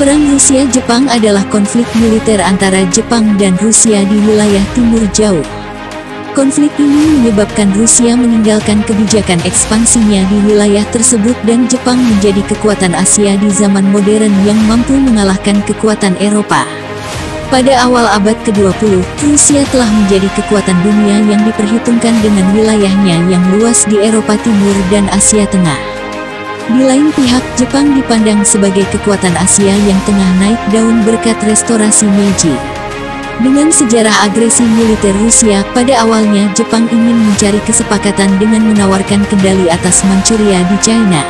Perang Rusia-Jepang adalah konflik militer antara Jepang dan Rusia di wilayah Timur Jauh. Konflik ini menyebabkan Rusia meninggalkan kebijakan ekspansinya di wilayah tersebut dan Jepang menjadi kekuatan Asia di zaman modern yang mampu mengalahkan kekuatan Eropa. Pada awal abad ke-20, Rusia telah menjadi kekuatan dunia yang diperhitungkan dengan wilayahnya yang luas di Eropa Timur dan Asia Tengah. Di lain pihak, Jepang dipandang sebagai kekuatan Asia yang tengah naik daun berkat restorasi Meiji. Dengan sejarah agresi militer Rusia, pada awalnya Jepang ingin mencari kesepakatan dengan menawarkan kendali atas Manchuria di China.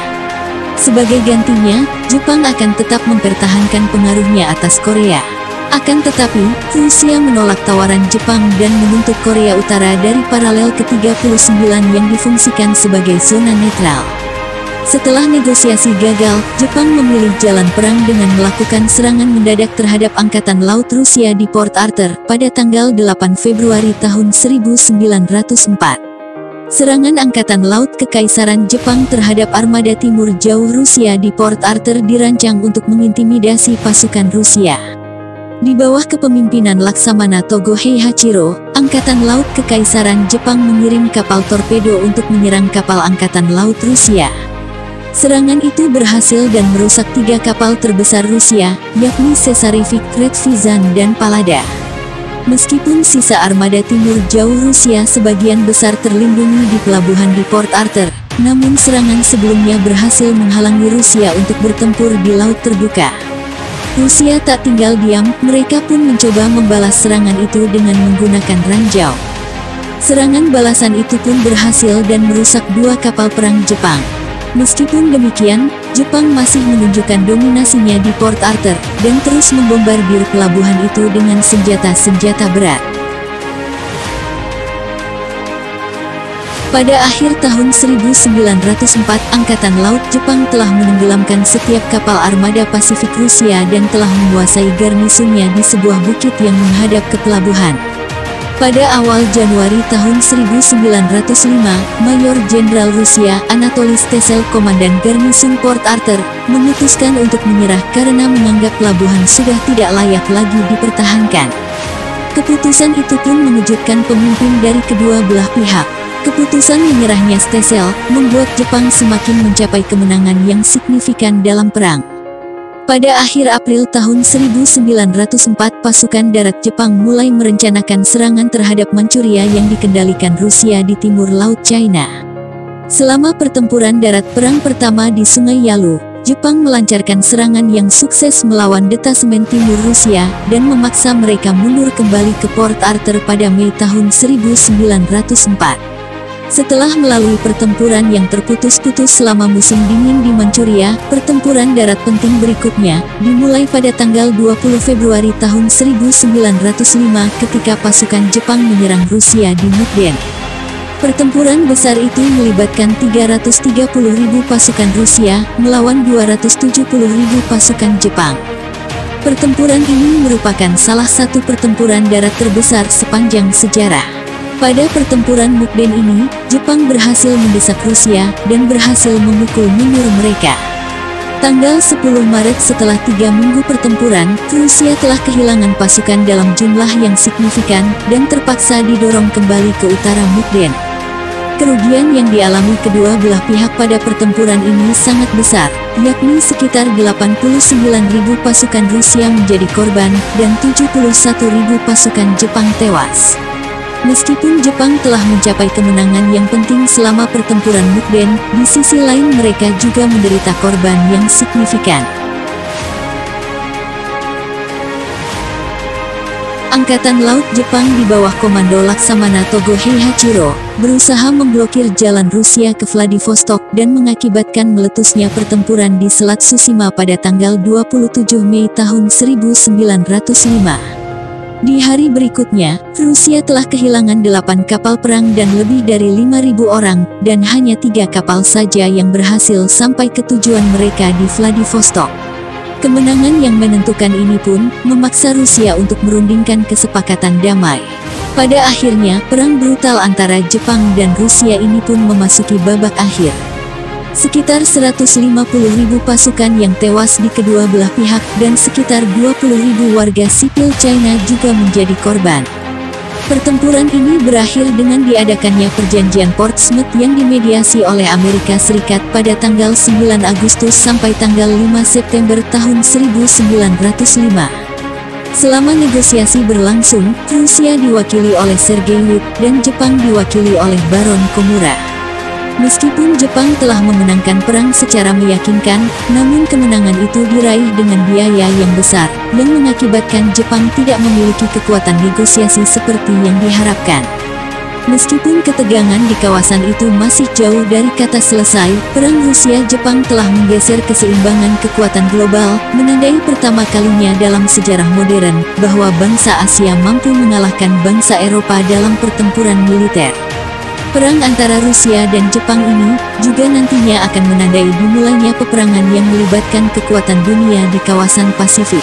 Sebagai gantinya, Jepang akan tetap mempertahankan pengaruhnya atas Korea. Akan tetapi, Rusia menolak tawaran Jepang dan menuntut Korea Utara dari paralel ke-39 yang difungsikan sebagai zona netral. Setelah negosiasi gagal, Jepang memilih jalan perang dengan melakukan serangan mendadak terhadap Angkatan Laut Rusia di Port Arthur pada tanggal 8 Februari tahun 1904. Serangan Angkatan Laut Kekaisaran Jepang terhadap Armada Timur Jauh Rusia di Port Arthur dirancang untuk mengintimidasi pasukan Rusia. Di bawah kepemimpinan Laksamana Togo Heihachiro, Angkatan Laut Kekaisaran Jepang mengirim kapal torpedo untuk menyerang kapal Angkatan Laut Rusia. Serangan itu berhasil dan merusak 3 kapal terbesar Rusia, yakni Cesarevich, Red Vizan, dan Palada. Meskipun sisa Armada Timur Jauh Rusia sebagian besar terlindungi di pelabuhan di Port Arthur, namun serangan sebelumnya berhasil menghalangi Rusia untuk bertempur di laut terbuka. Rusia tak tinggal diam, mereka pun mencoba membalas serangan itu dengan menggunakan ranjau. Serangan balasan itu pun berhasil dan merusak 2 kapal perang Jepang. Meskipun demikian, Jepang masih menunjukkan dominasinya di Port Arthur, dan terus membombardir pelabuhan itu dengan senjata-senjata berat. Pada akhir tahun 1904, Angkatan Laut Jepang telah menenggelamkan setiap kapal armada Pasifik Rusia dan telah menguasai garnisonnya di sebuah bukit yang menghadap ke pelabuhan. Pada awal Januari tahun 1905, Mayor Jenderal Rusia Anatoly Stesel, komandan garnison Port Arthur, memutuskan untuk menyerah karena menganggap pelabuhan sudah tidak layak lagi dipertahankan. Keputusan itu pun mengejutkan pemimpin dari kedua belah pihak. Keputusan menyerahnya Stesel membuat Jepang semakin mencapai kemenangan yang signifikan dalam perang. Pada akhir April tahun 1904, pasukan darat Jepang mulai merencanakan serangan terhadap Manchuria yang dikendalikan Rusia di timur Laut China. Selama pertempuran darat perang pertama di Sungai Yalu, Jepang melancarkan serangan yang sukses melawan detasemen timur Rusia dan memaksa mereka mundur kembali ke Port Arthur pada Mei tahun 1904. Setelah melalui pertempuran yang terputus-putus selama musim dingin di Manchuria, pertempuran darat penting berikutnya dimulai pada tanggal 20 Februari tahun 1905 ketika pasukan Jepang menyerang Rusia di Mukden. Pertempuran besar itu melibatkan 330.000 pasukan Rusia melawan 270.000 pasukan Jepang. Pertempuran ini merupakan salah satu pertempuran darat terbesar sepanjang sejarah. Pada pertempuran Mukden ini, Jepang berhasil mendesak Rusia dan berhasil memukul mundur mereka. Tanggal 10 Maret setelah 3 minggu pertempuran, Rusia telah kehilangan pasukan dalam jumlah yang signifikan dan terpaksa didorong kembali ke utara Mukden. Kerugian yang dialami kedua belah pihak pada pertempuran ini sangat besar, yakni sekitar 89.000 pasukan Rusia menjadi korban dan 71.000 pasukan Jepang tewas. Meskipun Jepang telah mencapai kemenangan yang penting selama pertempuran Mukden, di sisi lain mereka juga menderita korban yang signifikan. Angkatan Laut Jepang di bawah komando Laksamana Togo Heihachiro berusaha memblokir jalan Rusia ke Vladivostok dan mengakibatkan meletusnya pertempuran di Selat Tsushima pada tanggal 27 Mei tahun 1905. Di hari berikutnya, Rusia telah kehilangan 8 kapal perang dan lebih dari 5.000 orang, dan hanya 3 kapal saja yang berhasil sampai ke tujuan mereka di Vladivostok. Kemenangan yang menentukan ini pun memaksa Rusia untuk merundingkan kesepakatan damai. Pada akhirnya, perang brutal antara Jepang dan Rusia ini pun memasuki babak akhir. Sekitar 150.000 pasukan yang tewas di kedua belah pihak dan sekitar 20.000 warga sipil China juga menjadi korban. Pertempuran ini berakhir dengan diadakannya perjanjian Portsmouth yang dimediasi oleh Amerika Serikat pada tanggal 9 Agustus sampai tanggal 5 September tahun 1905. Selama negosiasi berlangsung, Rusia diwakili oleh Sergei Witt dan Jepang diwakili oleh Baron Komura. Meskipun Jepang telah memenangkan perang secara meyakinkan, namun kemenangan itu diraih dengan biaya yang besar, yang mengakibatkan Jepang tidak memiliki kekuatan negosiasi seperti yang diharapkan. Meskipun ketegangan di kawasan itu masih jauh dari kata selesai, perang Rusia-Jepang telah menggeser keseimbangan kekuatan global, menandai pertama kalinya dalam sejarah modern, bahwa bangsa Asia mampu mengalahkan bangsa Eropa dalam pertempuran militer. Perang antara Rusia dan Jepang ini juga nantinya akan menandai dimulainya peperangan yang melibatkan kekuatan dunia di kawasan Pasifik.